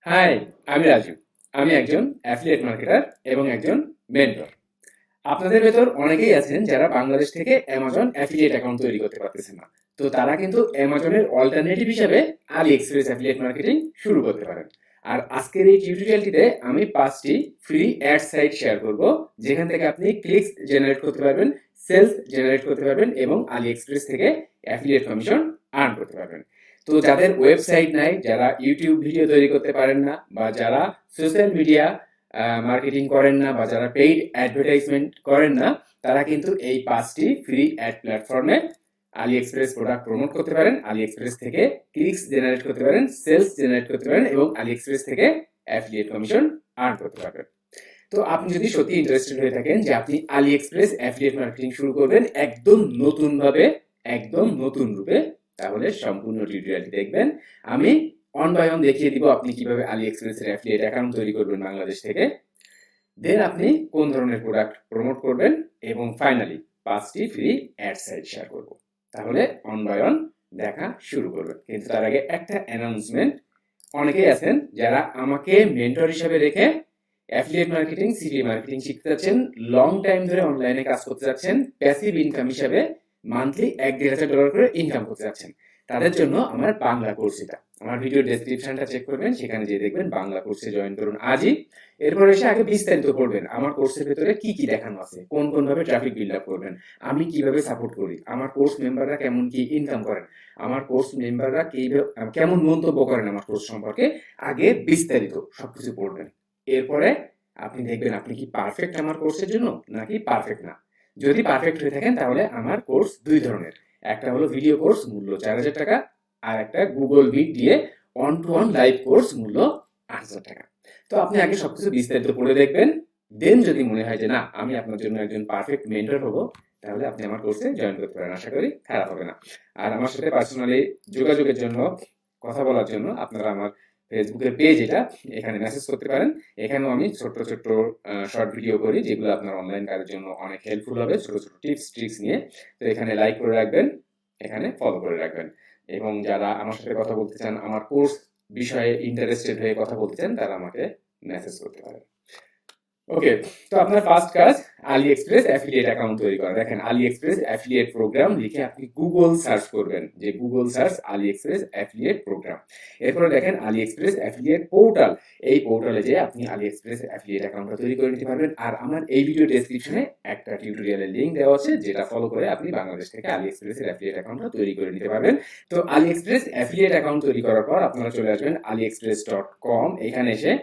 High, আমি রাজু। আমি একজন অ্যাফিলিয়েট মার্কেটার এবং একজন মেন্টর। আপনাদের ভেতর অনেকেই আছেন যারা বাংলাদেশ থেকে অ্যামাজন অ্যাফিলিয়েট অ্যাকাউন্ট তৈরি করতে পারতেছেন না। তো তারা কিন্তু অ্যামাজনের অল্টারনেটিভ হিসাবে আলি এক্সপ্রেস অ্যাফিলিয়েট মার্কেটিং শুরু করতে পারেন। আর আজকের এই টিউটোরিয়ালটিতে আমি 5টি ফ্রি অ্যাড সাইট শেয়ার করব, যেখান থেকে আপনি ক্লিকস জেনারেট করতে পারবেন, সেলস জেনারেট করতে পারবেন এবং আলি এক্সপ্রেস থেকে অ্যাফিলিয়েট কমিশন আর্ন করতে পারবেন। তো যাদের ওয়েবসাইট নাই, যারা ইউটিউব ভিডিও তৈরি করতে পারেন না, বা যারা সোশ্যাল মিডিয়া মার্কেটিং করেন না, বা যারা পেইড অ্যাডভার্টাইজমেন্ট করেন না, তারা কিন্তু এই 5টি ফ্রি অ্যাড প্ল্যাটফর্মে আলি এক্সপ্রেস প্রোডাক্ট প্রমোট করতে পারেন, আলি এক্সপ্রেস থেকে ক্লিকস জেনারেট করতে পারেন, সেলস জেনারেট করতে পারেন এবং আলি এক্সপ্রেস থেকে অ্যাফিলিয়েট কমিশন আর্ন করতে পারবেন। তো আপনি যদি সত্যি ইন্টারেস্টেড হয়ে থাকেন যে আপনি আলি এক্সপ্রেস অ্যাফিলিয়েট মার্কেটিং শুরু করবেন একদম নতুন ভাবে, একদম নতুন রূপে, তাহলে সম্পূর্ণ টিউটোরিয়ালটি দেখবেন। আমি অন বাই অন দেখিয়ে দিব আপনি কিভাবে আলি এক্সপ্রেস এর অ্যাফিলিয়েট অ্যাকাউন্ট তৈরি করবেন বাংলাদেশ থেকে, দেন আপনি কোন ধরনের প্রোডাক্ট প্রমোট করবেন, এবং ফাইনালি 5টি ফ্রি অ্যাড সাইট শেয়ার করব। তাহলে অন বাই অন দেখা শুরু করবেন। কিন্তু তার আগে একটা অ্যানাউন্সমেন্ট। অনেকেই আছেন যারা আমাকে মেন্টর হিসেবে রেখে অ্যাফিলিয়েট মার্কেটিং, সিটি মার্কেটিং শিখতে যাচ্ছেন, লং টাইম ধরে অনলাইনে কাজ করতে যাচ্ছেন, প্যাসিভ ইনকাম হিসাবে মান্থলি $1,500 করে ইনকাম করতে যাচ্ছেন। তাদের জন্য আমার বাংলা কোর্স এটা। আমার ভিডিও ডেসক্রিপশনটা চেক করবেন, সেখানে যেয়ে দেখবেন বাংলা কোর্সে জয়েন করুন আজই। এরপর এসে আগে বিস্তারিত পড়বেন আমার কোর্সের ভেতরে কি কি দেখানো আছে, কোন কোন ভাবে ট্রাফিক বিল্ড আপ করবেন, আমি কিভাবে সাপোর্ট করি, আমার কোর্স মেম্বাররা কেমন কি ইনকাম করেন, আমার কোর্স মেম্বাররা কেমন মন্তব্য করেন আমার কোর্স সম্পর্কে। আগে বিস্তারিত সবকিছু পড়বেন। এরপরে আপনি দেখবেন আপনি কি পারফেক্ট আমার কোর্সের জন্য নাকি পারফেক্ট না। যদি পারফেক্ট হয়ে থাকেন তাহলে আমার কোর্স দুই ধরনের। একটা হলো ভিডিও কোর্স মূল্য 4,000 টাকা, আর একটা গুগল মিট দিয়ে one to one live course মূল্য 8,000 টাকা। তো আপনি আগে সবকিছু বিস্তারিত পড়ে দেখবেন, দেন যদি মনে হয় যে না আমি আপনার জন্য একজন পারফেক্ট মেন্টর হবো, তাহলে আপনি আমার কোর্সে জয়েন করতে পারেন। আশা করি খারাপ হবে না। আর আমার সাথে পার্সোনালি যোগাযোগের জন্য, কথা বলার জন্য আপনারা আমার ফেসবুকের পেজ এটা, এখানে মেসেজ করতে পারেন। এখানেও আমি ছোট্ট ছোট্ট শর্ট ভিডিও করি, যেগুলো আপনার অনলাইন কাজের জন্য অনেক হেল্পফুল হবে, ছোট ছোট টিপস ট্রিক্স নিয়ে। তো এখানে লাইক করে রাখবেন, এখানে ফলো করে রাখবেন। এবং যারা আমার সাথে কথা বলতে চান, আমার কোর্স বিষয়ে ইন্টারেস্টেড হয়ে কথা বলতে চান, তারা আমাকে মেসেজ করতে পারেন। ওকে, তো আপনার ফার্স্ট কাজ আলি এক্সপ্রেস অ্যাফিলিয়েট অ্যাকাউন্ট তৈরি করা। দেখেন, আলি এক্সপ্রেস অ্যাফিলিয়েট প্রোগ্রাম লিখে আপনি গুগল সার্চ করবেন, যে গুগল সার্চ আলি এক্সপ্রেস অ্যাফিলিয়েট প্রোগ্রাম। এরপরে দেখেন আলি এক্সপ্রেস অ্যাফিলিয়েট পোর্টাল। এই পোর্টালে যে আপনি আলি এক্সপ্রেস অ্যাফিলিয়েট অ্যাকাউন্টটা তৈরি করে নিতে পারবেন। আর আমার এই ভিডিও ডেসক্রিপশনে একটা টিউটোরিয়ালের লিংক দেওয়া আছে, যেটা ফলো করে আপনি বাংলাদেশ থেকে আলি এক্সপ্রেসের অ্যাফিলিয়েট অ্যাকাউন্টটা তৈরি করে নিতে পারবেন। তো আলি এক্সপ্রেস অ্যাফিলিয়েট অ্যাকাউন্ট তৈরি করার পর আপনারা চলে আসবেন aliexpress.com। এখানে এসে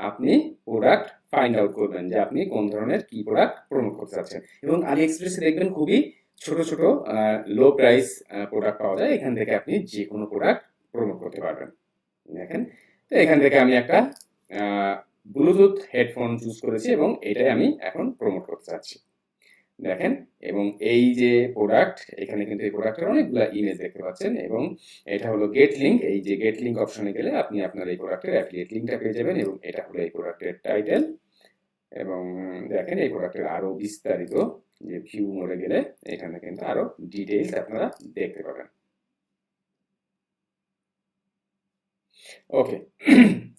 আপনি প্রোডাক্ট ফাইন্ড আউট করবেন যে আপনি কোন ধরনের কি প্রোডাক্ট প্রমোট করতে চাচ্ছেন। এবং আলি এক্সপ্রেসে দেখবেন খুবই ছোট ছোট লো প্রাইস প্রোডাক্ট পাওয়া যায়। এখান থেকে আপনি যে কোনো প্রোডাক্ট প্রমোট করতে পারবেন। দেখেন, তো এখান থেকে আমি একটা ব্লুটুথ হেডফোন চুজ করেছি এবং এটাই আমি এখন প্রমোট করতে চাচ্ছি। দেখেন, এবং এই যে প্রোডাক্ট, এখানে কিন্তু এই প্রোডাক্টের অনেকগুলো ইমেজ দেখতে পাচ্ছেন। এবং এটা হলো গেট লিঙ্ক। এই যে গেট লিঙ্ক অপশনে গেলে আপনি আপনার এই প্রোডাক্টের অ্যাফিলিয়েট লিঙ্কটা পেয়ে যাবেন। এবং এটা হলো এই প্রোডাক্টের টাইটেল। এবং দেখেন, এই প্রোডাক্টের আরো বিস্তারিত, যে ভিউ মোডে গেলে এখানে কিন্তু আরো ডিটেইলস আপনারা দেখতে পাবেন। ওকে,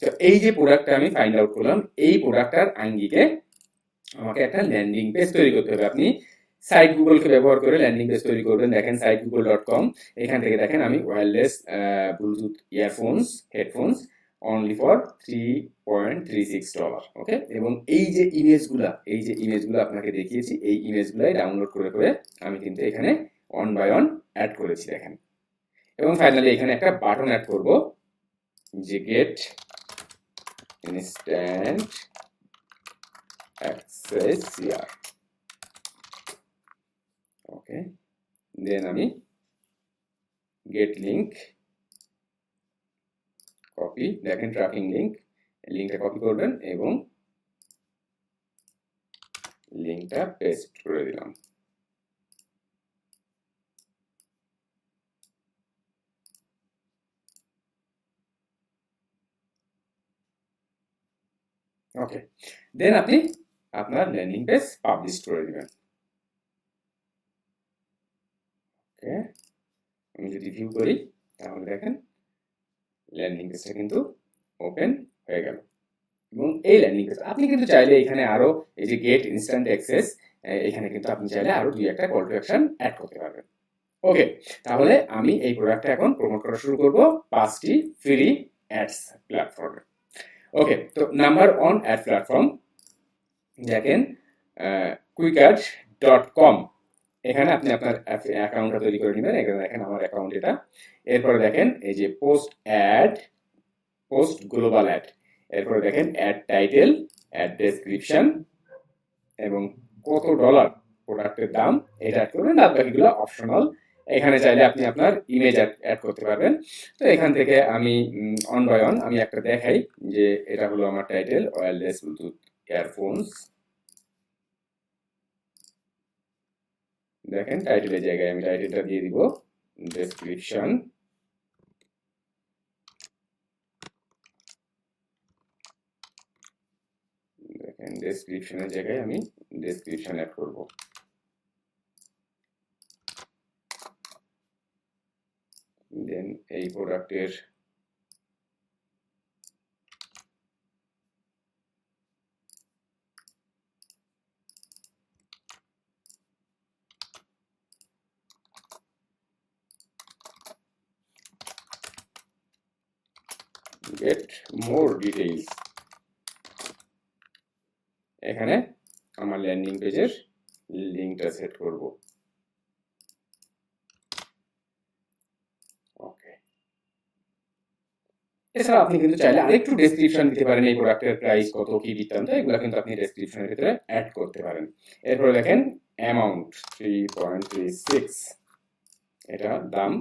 তো এই যে প্রোডাক্টটা আমি ফাইন্ড আউট করলাম, এই প্রোডাক্টটার আঙ্গিকে আমাকে একটা ল্যান্ডিং পেজ তৈরি করতে হবে। আপনি সাইট গুগলকে ব্যবহার করে ল্যান্ডিং পেজ তৈরি করবেন। দেখেন siteGoogle.com। এখান থেকে দেখেন আমি wireless Bluetooth earphones, headphones only for $3.36। ওকে, এবং এই যে ইমেজগুলো আপনাকে দেখিয়েছি, এই ইমেজগুলাই ডাউনলোড করে করে আমি কিন্তু এখানে অন বাই অন অ্যাড করেছি। দেখেন, এবং ফাইনালি এখানে একটা বাটন অ্যাড করব, যে গেট ইনস্ট্যান্ট অ্যাক্সেস হিয়ার। ওকে, দেন আমি গেট লিঙ্ক কপি, দেখেন ট্র্যাকিং লিঙ্ক, লিঙ্কটা কপি করবেন এবং লিঙ্কটা পেস্ট করে দিলাম। ওকে, দেন আপনি আপনার ল্যান্ডিং পেজ পাবলিশ করে দিবেন। ওকে, আমি যদি ভিউ করি তাহলে দেখেন ল্যান্ডিং পেজটা কিন্তু ওপেন হয়ে গেল। এবং এই ল্যান্ডিং পেজ আপনি কিন্তু চাইলে এখানে আরো এই যে গেট ইনস্ট্যান্ট অ্যাক্সেস, এখানে কিন্তু আপনি চাইলে আরো 2-1টা কল টু অ্যাকশন অ্যাড করতে পারবেন। ওকে, তাহলে আমি এই প্রোডাক্টটা এখন প্রমোট করা শুরু করব 5টি ফ্রি অ্যাডস প্ল্যাটফর্মে। ওকে, তো নাম্বার 1 অ্যাড প্ল্যাটফর্ম দেখেন quikart.com। এখানে আপনি আপনার অ্যাকাউন্টটা তৈরি করে নেবেন। এখানে দেখেন আমার অ্যাকাউন্ট এটা। এরপরে দেখেন এই যে পোস্ট গ্লোবাল অ্যাড। এরপরে দেখেন অ্যাড টাইটেল, অ্যাড ডেসক্রিপশন এবং কত ডলার প্রোডাক্টের দাম এটা অ্যাড করবেন। বাদ বাকিগুলো অপশনাল। এখানে চাইলে আপনি আপনার ইমেজ অ্যাড করতে পারবেন। তো এখান থেকে আমি অন বাই অন আমি একটা দেখাই যে এটা হলো আমার টাইটেল, ওয়্যারলেস ব্লুটুথ ইয়ারফোনস। দেখেন টাইটেলের জায়গায় আমি টাইটেলটা দিয়ে দিব ডেসক্রিপশন। দেখেন ডেসক্রিপশনের জায়গায় আমি ডেসক্রিপশন অ্যাড করব। দেন এই প্রোডাক্টের get more details, এখানে আমার ল্যান্ডিং পেজের লিংকটা সেট করব। ওকে, এছাড়া আপনি কিন্তু চাইলে আরেকটু ডেসক্রিপশন দিতে পারেন, এই প্রোডাক্টের প্রাইস কত, কি বৃত্তান্ত, এগুলো কিন্তু আপনি ডেসক্রিপশনের ভিতরে অ্যাড করতে পারেন। এরপরে দেখেন অ্যামাউন্ট 3.36, এটা দাম।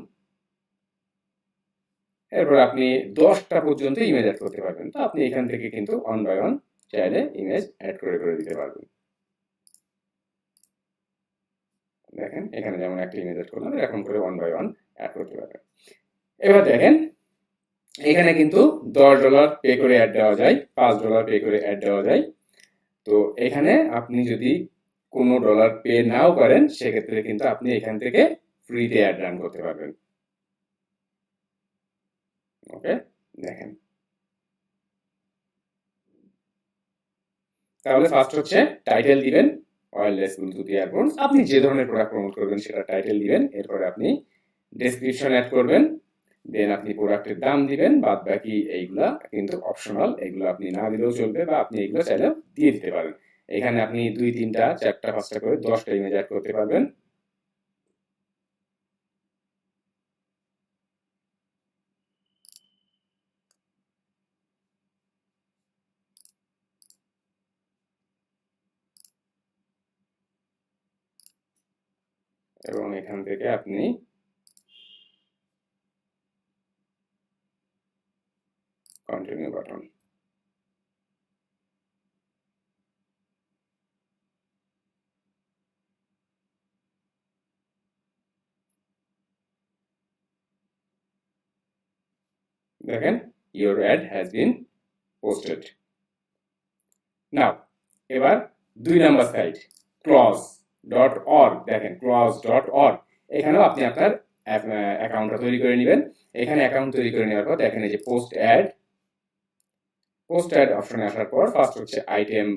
এরপর আপনি 10টা পর্যন্ত ইমেজ অ্যাড করতে পারবেন। তো আপনি এখান থেকে কিন্তু অন বাই অন চাইলে ইমেজ অ্যাড করে দিতে পারবেন। দেখেন এখানে যেমন একটা ইমেজ অ্যাড করলাম, এরকম করে ওয়ান বাই ওয়ান অ্যাড করতে পারবেন। এবার দেখেন এখানে কিন্তু $10 পে করে অ্যাড দেওয়া যায়, $5 পে করে অ্যাড দেওয়া যায়। তো এখানে আপনি যদি কোনো ডলার পে নাও করেন সেক্ষেত্রে কিন্তু আপনি এখান থেকে ফ্রিতে অ্যাড রান করতে পারবেন। ওকে, দেখেন তাহলে ফার্স্ট হচ্ছে টাইটেল দিবেন ওয়্যারলেস ব্লুটুথ ইয়ারফোনস। আপনি যে ধরনের প্রোডাক্ট প্রমোট করবেন সেটা টাইটেল দিবেন। এরপরে আপনি ডেসক্রিপশন অ্যাড করবেন। দেন আপনি প্রোডাক্টের দাম দিবেন। বাদ বাকি এইগুলা কিন্তু অপশনাল, এগুলো আপনি না দিলেও চলবে বা আপনি এগুলো চাইলেও দিয়ে দিতে পারেন। এখানে আপনি 2, 3টা, 4টা, 5টা করে 10টা ইমেজ অ্যাড করতে পারবেন। এবং এখান থেকে আপনি কন্টিনিউ বাটন। দেখেন your ad has been posted. নাও এবার 2 নাম্বার সাইট clause.org। দেখেন clause.org, এখানেও আপনি আপনার অ্যাকাউন্টটা তৈরি করে নেবেন। এখানে অ্যাকাউন্ট তৈরি করে নেওয়ার পর দেখেন এই যে পোস্ট অ্যাড অপশনে আসার পর ফার্স্ট হচ্ছে আইটেম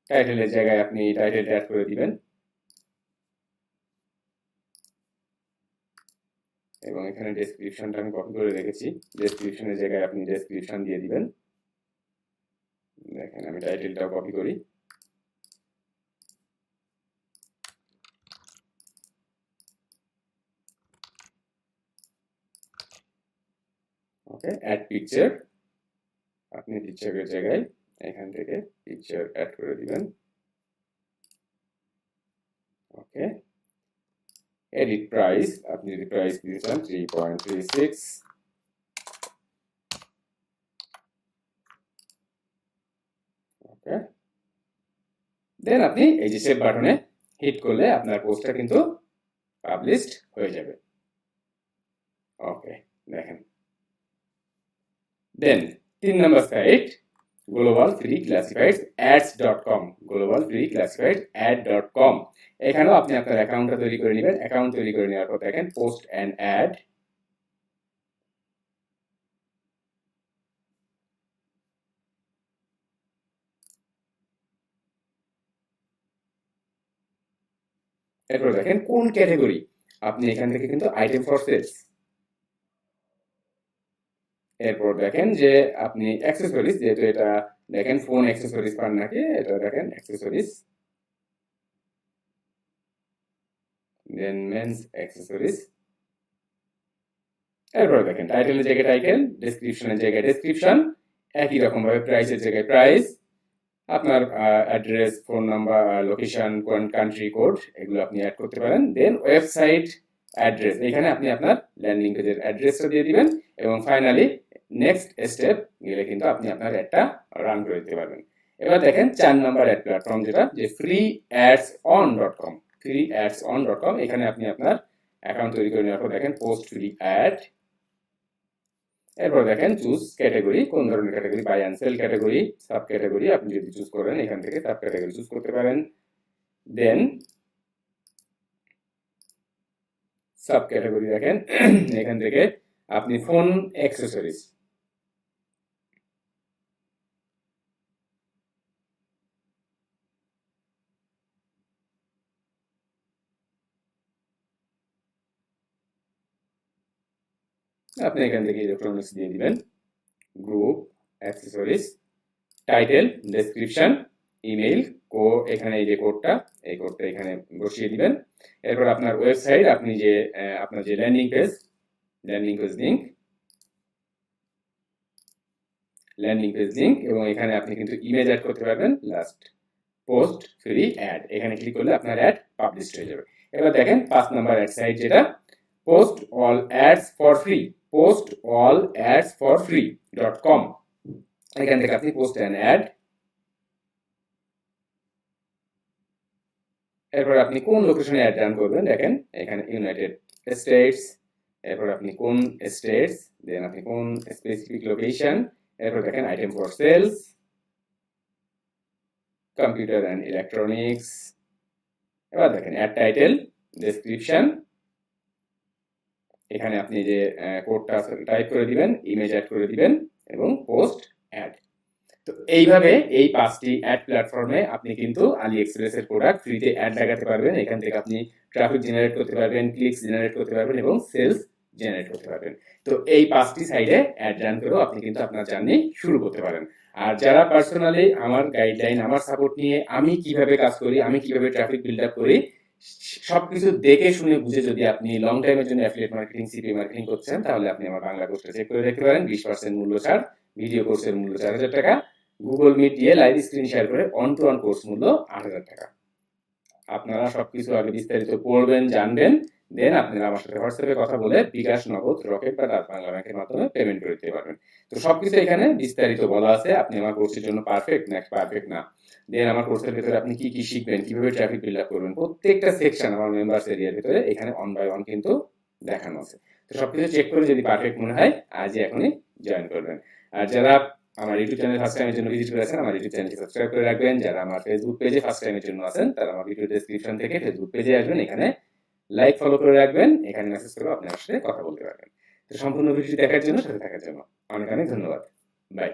টাইটেলের জায়গায় আপনি টাইটেলটা অ্যাড করে দিবেন এবং এখানে ডেসক্রিপশনটা আমি কপি করে রেখেছি। ডেসক্রিপশনের জায়গায় আপনি ডেসক্রিপশন দিয়ে দিবেন। দেখেন আমি টাইটেলটাও কপি করি। ওকে, অ্যাড পিকচার, আপনি পিকচারের জায়গায় এখান থেকে পিকচার অ্যাড করে দিবেন। ওকে, এডিট প্রাইস, আপনি যদি প্রাইস দিতে চান 3.36। ওকে, দেন আপনি এই যে সেভ বাটনে হিট করলে আপনার পোস্টটা কিন্তু পাবলিশড হয়ে যাবে। ওকে, দেখেন দেন 3 নাম্বার সাইট globalfreeclassifiedsads.com, globalfreeclassifiedad.com। এখানেও আপনি আপনার অ্যাকাউন্টটা তৈরি করে নেবেন। অ্যাকাউন্ট তৈরি করে নেওয়ার পর দেখেন পোস্ট অ্যান্ড অ্যাড, এরপর দেখেন কোন ক্যাটাগরি, আপনি এখান থেকে কিন্তু আইটেম ফর সেলস। এরপর দেখেন যে আপনি অ্যাক্সেসরিজ, যেহেতু এটা দেখেন ফোন অ্যাক্সেসরিজ পান নাকি, এটা দেখেন অ্যাক্সেসরিজ, দেন মেন্স অ্যাক্সেসরিজ। এরপর দেখেন টাইটেলের জায়গায় টাইটেল, ডেসক্রিপশনের জায়গায় ডেসক্রিপশন, একই রকম ভাবে প্রাইসের জায়গায় প্রাইস, আপনার অ্যাড্রেস, ফোন নাম্বার, লোকেশন, কোন কান্ট্রি কোড, এগুলো আপনি অ্যাড করতে পারেন। দেন ওয়েবসাইট অ্যাড্রেস, এখানে আপনি আপনার ল্যান্ডিং পেজের অ্যাড্রেসটা দিয়ে দিবেন এবং ফাইনালি নেক্সট স্টেপ গেলে কিন্তু আপনি আপনার অ্যাডটা রান করে দিতে পারবেন। এবার দেখেন 4 নাম্বার অ্যাড প্ল্যাটফর্ম, যেটা যে freeadson.com, freeadson.com, এখানে আপনি আপনার অ্যাকাউন্ট তৈরি করে নেওয়ার পর দেখেন পোস্ট ফ্রি অ্যাড। এরপর দেখেন চুজ ক্যাটাগরি, কোন ধরনের category, buy and sell category, sub category, আপনি যদি চুজ করেন এখান থেকে সাব ক্যাটাগরি চুজ করতে পারেন। দেন সাব ক্যাটাগরি দেখেন এখান থেকে আপনি ফোন অ্যাক্সেসরিজ, আপনি এখান থেকে ইলেকট্রনিক্স দিয়ে দিবেন, group accessories, title, description, email, এখানে এই যে কোডটা, এই কোডটা এখানে বসিয়ে দিবেন। এরপর আপনার ওয়েবসাইট, আপনি যে আপনার যে ল্যান্ডিং পেজ লিংক, এবং এখানে আপনি কিন্তু ইমেজ অ্যাড করতে পারবেন। লাস্ট পোস্ট ফ্রি অ্যাড, এখানে ক্লিক করলে আপনার অ্যাড পাবলিশ হয়ে যাবে। এবার দেখেন 5 নাম্বার অ্যাড সাইট, যেটা post all ads for free .com, এখান থেকে আপনি পোস্ট অ্যান্ড অ্যাড। এরপর আপনি কোন লোকেশনে অ্যাড রান করবেন, দেখেন এখানে ইউনাইটেড স্টেটস, এরপর আপনি কোন স্টেটস, দেন আপনি কোন স্পেসিফিক লোকেশন, এরপর দেখেন item for sales, computer and electronics. এবার দেখেন অ্যাড টাইটেল, ডেসক্রিপশন, এখানে আপনি যে কোডটা টাইপ করে দিবেন, ইমেজ অ্যাড করে দিবেন এবং পোস্ট অ্যাড। তো এইভাবে এই 5টি অ্যাড প্ল্যাটফর্মে আপনি কিন্তু আলি এক্সপ্রেস এর প্রোডাক্ট ফ্রিতে অ্যাড লাগাতে পারবেন। এখান থেকে আপনি ট্রাফিক জেনারেট করতে পারবেন, ক্লিকস জেনারেট করতে পারবেন এবং সেলস জেনারেট করতে পারবেন। তো এই 5টি সাইডে অ্যাড রান করেও আপনি কিন্তু আপনার জার্নি শুরু করতে পারেন। আর যারা পার্সোনালি আমার গাইডলাইন, আমার সাপোর্ট নিয়ে আমি কিভাবে কাজ করি, আমি কিভাবে ট্রাফিক বিল্ড আপ করি, সবকিছু দেখে শুনে বুঝে যদি আপনি লং টাইমের জন্য অ্যাফিলিয়েট মার্কেটিং, সিপি মার্কেটিং করছেন, তাহলে আপনি আমার বাংলা কোর্সটা চেক করে দেখতে পারেন। 20% মূল্য ছাড়, ভিডিও কোর্সের মূল্য 4000 টাকা, গুগল মিট দিয়ে লাইভ স্ক্রিন শেয়ার করে অন টু অন কোর্স মূল্য 8000 টাকা। আপনারা সবকিছু আগে বিস্তারিত পড়বেন, জানবেন, দেন আপনারা আমার সাথে হোয়াটসঅ্যাপে কথা বলে বিকাশ, নগদ, রকেট বা ডাচ বাংলা ব্যাংকের মাধ্যমে পেমেন্ট করে দিতে পারবেন। তো সবকিছু এখানে বিস্তারিত বলা আছে। আপনি আমার কোর্সের জন্য পারফেক্ট না, দেন আমার কোর্সের ভিতরে আপনি কি কি শিখবেন, কিভাবে ট্রাফিক বিল্ড আপ করবেন, প্রত্যেকটা সেকশন আমার মেম্বার্স এরিয়ার ভিতরে এখানে 1 বাই 1 কিন্তু দেখানো আছে। তো সবকিছু চেক করে যদি পারফেক্ট মনে হয় আজই এখনই জয়েন করবেন। আর যারা আমার ইউটিউব চ্যানেল ফার্স্ট টাইমের জন্য ভিজিট করেছেন, আমার ইউটিউব চ্যানেলটি সাবস্ক্রাইব করে রাখবেন। যারা আমার ফেসবুক পেজে ফার্স্ট টাইমের জন্য আছেন, তারা আমার ভিডিও ডেসক্রিপশন থেকে ফেসবুক পেজে আসবেন, এখানে লাইক ফলো করে রাখবেন, এখানে মেসেজ করে আপনার সাথে কথা বলতে পারবেন। তো সম্পূর্ণ ভিডিওটি দেখার জন্য, সাথে থাকার জন্য অনেক অনেক ধন্যবাদ। বাই।